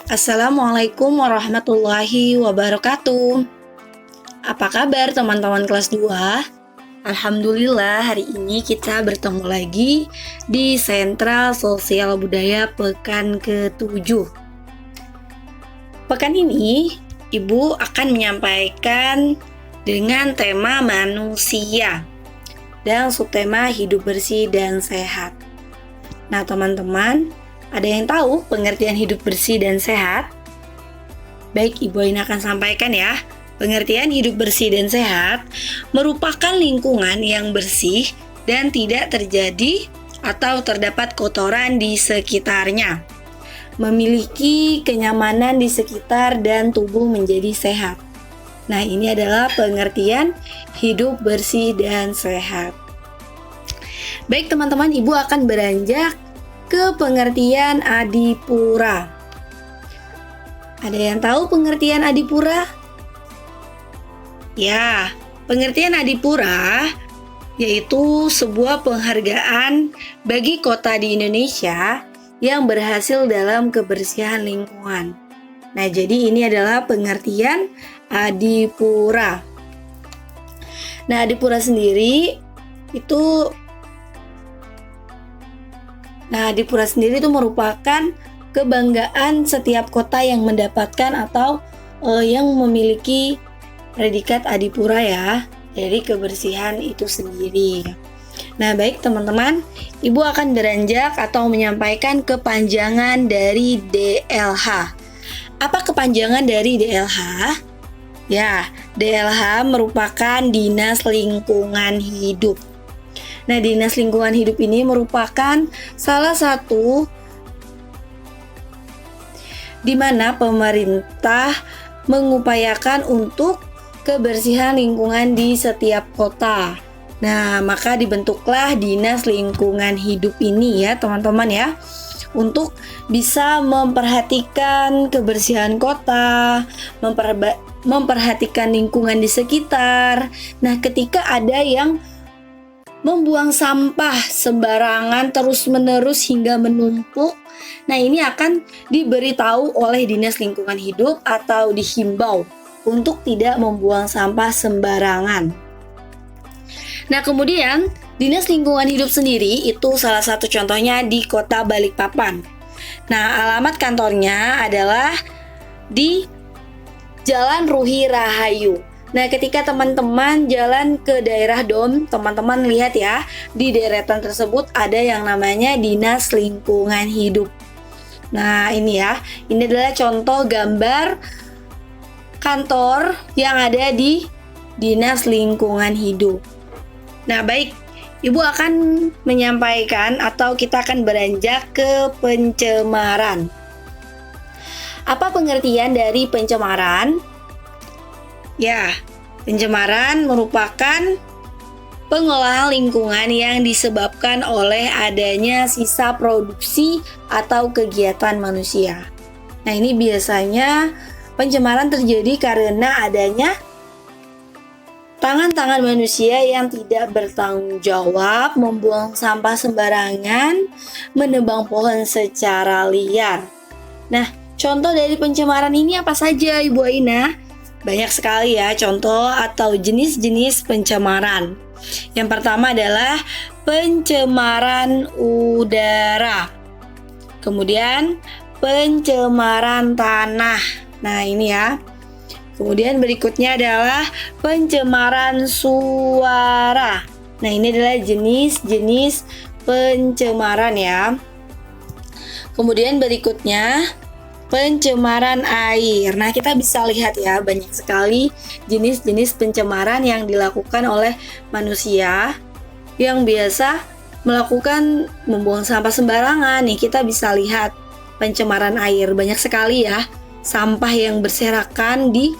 Assalamualaikum warahmatullahi wabarakatuh. Apa kabar teman-teman kelas 2? Alhamdulillah hari ini kita bertemu lagi di Sentral Sosial Budaya Pekan ke-7. Pekan ini Ibu akan menyampaikan dengan tema manusia dan subtema hidup bersih dan sehat. Nah teman-teman, ada yang tahu pengertian hidup bersih dan sehat? Baik, Ibu Aina akan sampaikan ya. Pengertian hidup bersih dan sehat merupakan lingkungan yang bersih dan tidak terjadi atau terdapat kotoran di sekitarnya. Memiliki kenyamanan di sekitar dan tubuh menjadi sehat. Nah, ini adalah pengertian hidup bersih dan sehat. Baik teman-teman, Ibu akan beranjak ke pengertian adipura. Ada yang tahu pengertian adipura? Ya, pengertian adipura yaitu sebuah penghargaan bagi kota di Indonesia yang berhasil dalam kebersihan lingkungan. Nah, jadi ini adalah pengertian adipura. Nah, adipura sendiri itu merupakan kebanggaan setiap kota yang mendapatkan atau yang memiliki predikat adipura ya, dari kebersihan itu sendiri. Nah, baik teman-teman, Ibu akan beranjak atau menyampaikan kepanjangan dari DLH. Apa kepanjangan dari DLH? Ya, DLH merupakan Dinas Lingkungan Hidup. Nah, Dinas Lingkungan Hidup ini merupakan salah satu di mana pemerintah mengupayakan untuk kebersihan lingkungan di setiap kota. Nah, maka dibentuklah Dinas Lingkungan Hidup ini ya, teman-teman ya, untuk bisa memperhatikan kebersihan kota, memperhatikan lingkungan di sekitar. Nah, ketika ada yang membuang sampah sembarangan terus-menerus hingga menumpuk, nah ini akan diberitahu oleh Dinas Lingkungan Hidup atau dihimbau untuk tidak membuang sampah sembarangan. Nah kemudian Dinas Lingkungan Hidup sendiri itu salah satu contohnya di Kota Balikpapan. Nah alamat kantornya adalah di Jalan Ruhi Rahayu. Nah, ketika teman-teman jalan ke daerah DOM, teman-teman lihat ya, di deretan tersebut ada yang namanya Dinas Lingkungan Hidup. Nah, ini ya, ini adalah contoh gambar kantor yang ada di Dinas Lingkungan Hidup. Nah, baik, Ibu akan menyampaikan atau kita akan beranjak ke pencemaran. Apa pengertian dari pencemaran? Ya, pencemaran merupakan pengolahan lingkungan yang disebabkan oleh adanya sisa produksi atau kegiatan manusia. Nah, ini biasanya pencemaran terjadi karena adanya tangan-tangan manusia yang tidak bertanggung jawab, membuang sampah sembarangan, menebang pohon secara liar. Nah, contoh dari pencemaran ini apa saja, Ibu Aina? Banyak sekali ya contoh atau jenis-jenis pencemaran. Yang pertama adalah pencemaran udara. Kemudian pencemaran tanah. Nah ini ya. Kemudian berikutnya adalah pencemaran suara. Nah ini adalah jenis-jenis pencemaran ya. Kemudian berikutnya pencemaran air. Nah, kita bisa lihat ya, banyak sekali jenis-jenis pencemaran yang dilakukan oleh manusia yang biasa melakukan membuang sampah sembarangan. Nih, kita bisa lihat pencemaran air. Banyak sekali ya, sampah yang berserakan di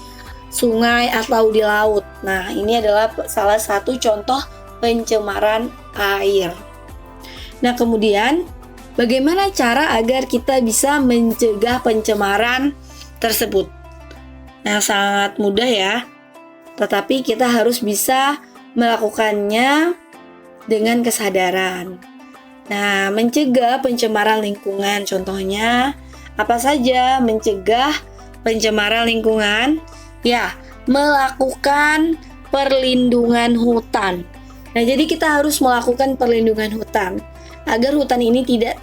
sungai atau di laut. Nah, ini adalah salah satu contoh pencemaran air. Nah, kemudian bagaimana cara agar kita bisa mencegah pencemaran tersebut? Nah, sangat mudah ya. Tetapi kita harus bisa melakukannya dengan kesadaran. Nah, mencegah pencemaran lingkungan contohnya Apa saja mencegah pencemaran lingkungan? Ya, melakukan perlindungan hutan. Nah, jadi kita harus melakukan perlindungan hutan agar hutan ini tidak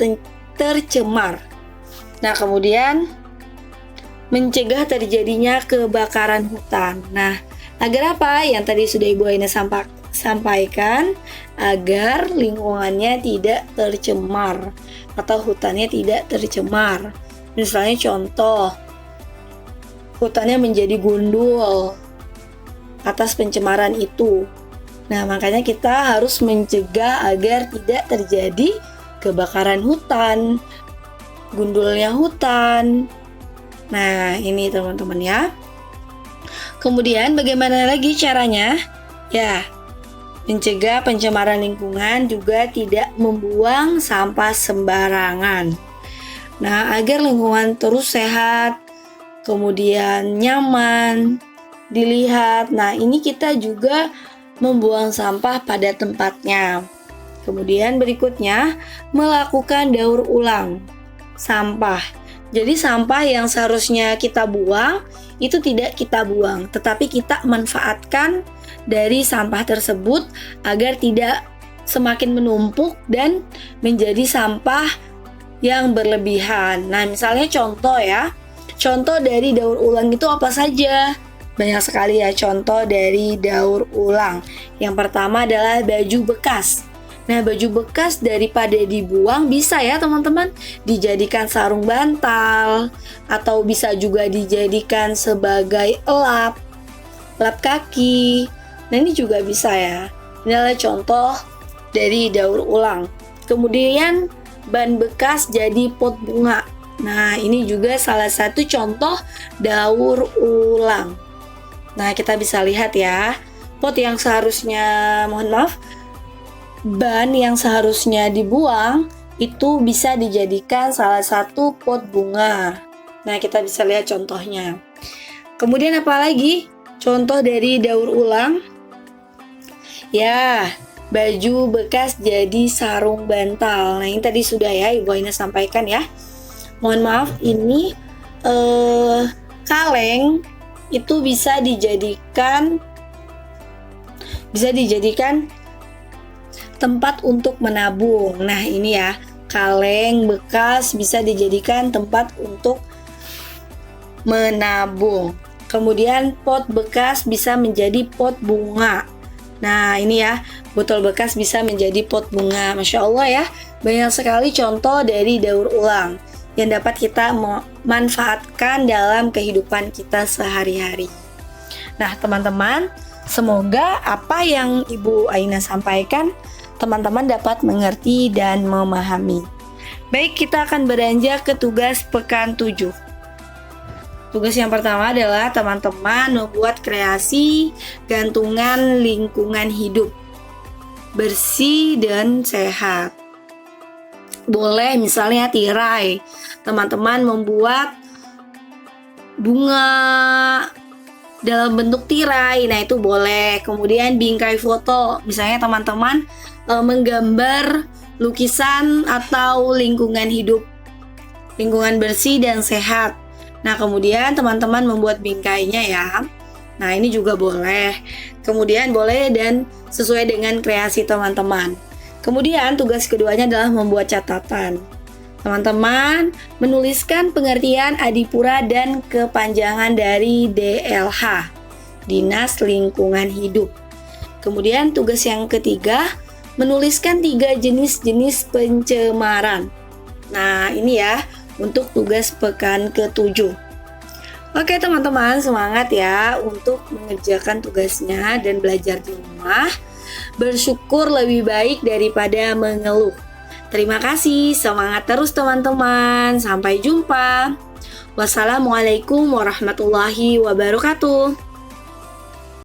tercemar. Nah, kemudian mencegah terjadinya kebakaran hutan. Nah, agar apa? Yang tadi sudah Ibu Aina sampaikan, agar lingkungannya tidak tercemar atau hutannya tidak tercemar. Misalnya contoh, hutannya menjadi gundul atas pencemaran itu. Nah, makanya kita harus mencegah agar tidak terjadi kebakaran hutan, gundulnya hutan. Nah, ini teman-teman ya. Kemudian bagaimana lagi caranya? Ya, mencegah pencemaran lingkungan juga tidak membuang sampah sembarangan. Nah, agar lingkungan terus sehat, kemudian nyaman dilihat. Nah, ini kita juga membuang sampah pada tempatnya. Kemudian berikutnya, melakukan daur ulang sampah. Jadi sampah yang seharusnya kita buang itu tidak kita buang, tetapi kita manfaatkan dari sampah tersebut agar tidak semakin menumpuk dan menjadi sampah yang berlebihan. Nah, misalnya contoh ya. Contoh dari daur ulang itu apa saja? Banyak sekali ya contoh dari daur ulang. Yang pertama adalah baju bekas. Nah, baju bekas daripada dibuang bisa ya teman-teman dijadikan sarung bantal atau bisa juga dijadikan sebagai lap kaki. Nah, ini juga bisa ya. Ini adalah contoh dari daur ulang. Kemudian ban bekas jadi pot bunga. Nah, ini juga salah satu contoh daur ulang. Nah, kita bisa lihat ya, pot yang seharusnya, ban yang seharusnya dibuang itu bisa dijadikan salah satu pot bunga. Nah, kita bisa lihat contohnya. Kemudian apa lagi? Contoh dari daur ulang. Ya, baju bekas jadi sarung bantal. Nah, ini tadi sudah ya Ibu Aina sampaikan ya. Mohon maaf, ini kaleng itu bisa dijadikan tempat untuk menabung. Nah, ini ya, kaleng bekas bisa dijadikan tempat untuk menabung. Kemudian pot bekas bisa menjadi pot bunga. Nah, ini ya, botol bekas bisa menjadi pot bunga. Masya Allah ya, banyak sekali contoh dari daur ulang yang dapat kita manfaatkan dalam kehidupan kita sehari-hari. Nah, teman-teman, semoga apa yang Ibu Aina sampaikan teman-teman dapat mengerti dan memahami. Baik, kita akan beranjak ke tugas pekan 7. Tugas yang pertama adalah teman-teman membuat kreasi gantungan lingkungan hidup bersih dan sehat. Boleh misalnya tirai, teman-teman membuat bunga dalam bentuk tirai, nah itu boleh. Kemudian bingkai foto, misalnya teman-teman menggambar lukisan atau lingkungan hidup, lingkungan bersih dan sehat. Nah, kemudian teman-teman membuat bingkainya ya. Nah, ini juga boleh. Kemudian boleh dan sesuai dengan kreasi teman-teman. Kemudian tugas keduanya adalah membuat catatan. Teman-teman menuliskan pengertian adipura dan kepanjangan dari DLH, Dinas Lingkungan Hidup. Kemudian tugas yang ketiga, menuliskan 3 jenis-jenis pencemaran. Nah, ini ya untuk tugas pekan ke-7. Oke teman-teman, semangat ya untuk mengerjakan tugasnya dan belajar di rumah. Bersyukur lebih baik daripada mengeluh. Terima kasih, semangat terus teman-teman. Sampai jumpa. Wassalamualaikum warahmatullahi wabarakatuh.